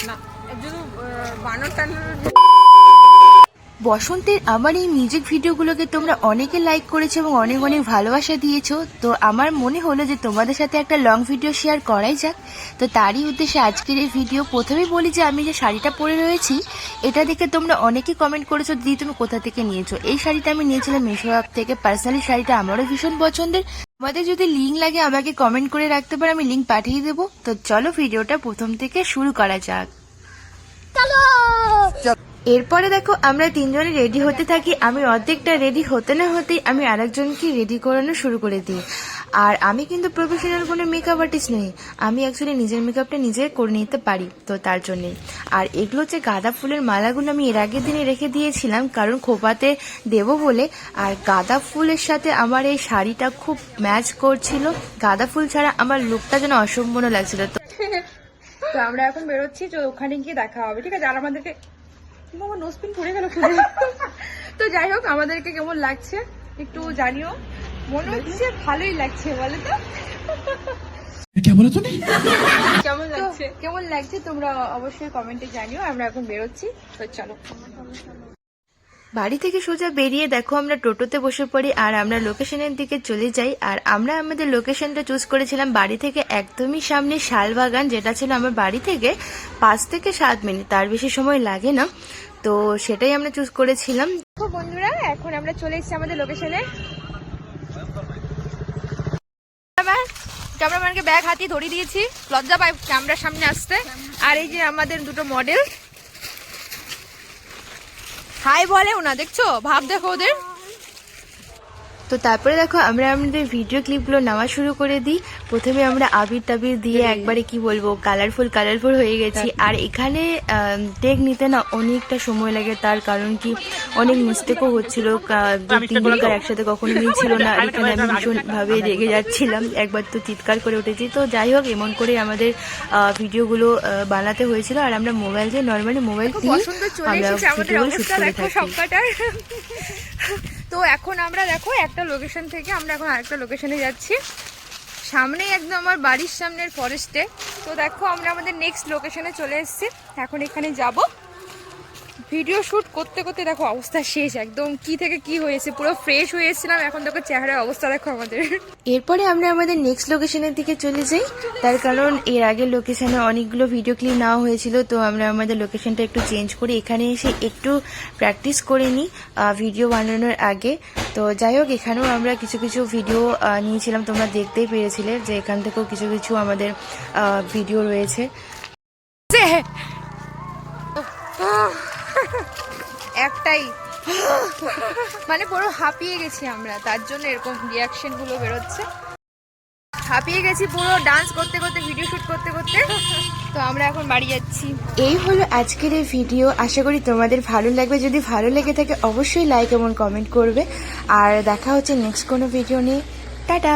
না যদি বানর টানর। বসন্তের আমার এই মিউজিক ভিডিওগুলোকে তোমরা অনেকে লাইক করেছো এবং অনেক অনেক ভালোবাসা দিয়েছো। তো আমার মনে হলো যে তোমাদের সাথে একটা লং ভিডিও শেয়ার করাই যাক। তো তারই উদ্দেশ্যে আজকের এই ভিডিও। প্রথমেই বলি যে আমি যে শাড়িটা পরে রয়েছি এটা দেখে তোমরা অনেকেই কমেন্ট করেছো দিদি তুমি কোথা থেকে নিয়েছো। এই শাড়িটা আমি নিয়েছিলাম মিশো অ্যাপ থেকে। পার্সোনালি শাড়িটা আমারও ভীষণ পছন্দের। তোমাদের যদি লিঙ্ক লাগে আমাকে কমেন্ট করে রাখতে পারো, আমি লিঙ্ক পাঠিয়ে দেবো। তো চলো ভিডিওটা প্রথম থেকে শুরু করা যাক। এরপরে দেখো আমরা তিনজনে রেডি হতে থাকি। আমি অর্ধেকটা রেডি হতে না হতেই আমি আরেকজনকে রেডি করানো শুরু করে দিই। আর আমি কিন্তু প্রফেশনাল কোনো মেকআপ আর্টিস্ট নই, আমি অ্যাকচুয়ালি নিজের মেকআপটা নিজে করে নিতে পারি, তো তার জন্যে। আর এগুলো হচ্ছে গাঁদা ফুলের মালাগুলো আমি এর আগের দিনে রেখে দিয়েছিলাম কারণ খোপাতে দেবো বলে। আর গাঁদা ফুলের সাথে আমার এই শাড়িটা খুব ম্যাচ করছিল। গাঁদা ফুল ছাড়া আমার লুকটা যেন অসম্পূর্ণ লাগছিল। তো আমরা এখন বেরোচ্ছি, তো ওখানে গিয়ে দেখা হবে, ঠিক আছে? আর আমাদেরকে নোসপিন পড়ে গেল। তো যাই হোক, আমাদেরকে কেমন লাগছে একটু জানিও। মনে হচ্ছে ভালোই লাগছে, বলে তো কেমন লাগছে তোমরা অবশ্যই কমেন্টে জানিও। আমরা এখন বেরোচ্ছি, তো চলো। বাড়ি থেকে সোজা বেরিয়ে দেখো আমরা টোটোতে বসে পড়ি আর আমরা লোকেশনের দিকে চলে যাই। আর আমরা আমাদের লোকেশনটা চুজ করেছিলাম বাড়ি থেকে একদমই সামনে শালবাগান, যেটা ছিল আমার বাড়ি থেকে 5 থেকে 7 মিনিট, তার বেশি সময় লাগে না। তো সেটাই আমরা চুজ করেছিলাম। তো বন্ধুরা এখন আমরা চলে এসেছি আমাদের লোকেশনে। ক্যামেরাম্যানকে ব্যাগ হাতিয়ে ধরিয়ে দিয়েছি, লজ্জা পাই ক্যামেরার সামনে আসতে। আর এই যে আমাদের দুটো মডেল, হাই বলেও না, দেখছো ভাব দেখো ওদের। তো তারপরে দেখো আমরা আমাদের ভিডিও ক্লিপগুলো নেওয়া শুরু করে দিই। প্রথমে আমরা আবির টাবির দিয়ে একবারে কি বলবো কালারফুল হয়ে গেছি। আর এখানে টেক নিতে না অনেকটা সময় লাগে, তার কারণ কি অনেক মিস্টেকও হচ্ছিল। 2-3 দিন একসাথে কখনো নিয়েছিল না। এখানে আমি ভীষণভাবে রেগে যাচ্ছিলাম, একবার তো চিৎকার করে উঠেছি। তো যাই হোক, এমন করে আমাদের ভিডিওগুলো বানাতে হয়েছিল। আর আমরা মোবাইল দিয়ে নর্মালি মোবাইল দিয়ে আমরা ভিডিওগুলো শুট করে থাকি। তো এখন আমরা দেখো একটা লোকেশন থেকে আমরা এখন আরেকটা লোকেশনে যাচ্ছি, সামনেই একদম আমার বাড়ির সামনের ফরেস্টে। তো দেখো আমরা আমাদের নেক্সট লোকেশনে চলে এসেছি, এখন এখানে যাব। ভিডিও শুট করতে করতে দেখো অবস্থা শেষ, একদম কি থেকে কি হয়েছে, পুরো ফ্রেশ হয়ে এসেছিলাম, এখন দেখো চেহারার অবস্থা দেখো আমাদের। এরপরে আমরা আমাদের নেক্সট লোকেশনের দিকে চলে যাই, তার কারণ এর আগের লোকেশনে অনেকগুলো ভিডিও ক্লিপ নেওয়া হয়েছিল। তো আমরা আমাদের লোকেশনটা একটু চেঞ্জ করি, এখানে এসে একটু প্র্যাকটিস করে নিই ভিডিও বানানোর আগে। তো যাই হোক, এখানেও আমরা কিছু কিছু ভিডিও নিয়েছিলাম, তোমরা দেখতেই পেরেছিলে যে এখান থেকেও কিছু কিছু আমাদের ভিডিও রয়েছে। একটাই মানে পুরো হাঁপিয়ে গেছি আমরা, তার জন্য এরকম রিয়াকশন গুলো বেরোচ্ছে। হাঁপিয়ে গেছি পুরো, ডান্স করতে করতে, ভিডিও শুট করতে করতে। তো আমরা এখন বাড়ি যাচ্ছি। এই হলো আজকের এই ভিডিও, আশা করি তোমাদের ভালো লাগবে। যদি ভালো লেগে থাকে অবশ্যই লাইক এবং কমেন্ট করবে। আর দেখা হচ্ছে নেক্সট কোনো ভিডিও নিয়ে। টাটা।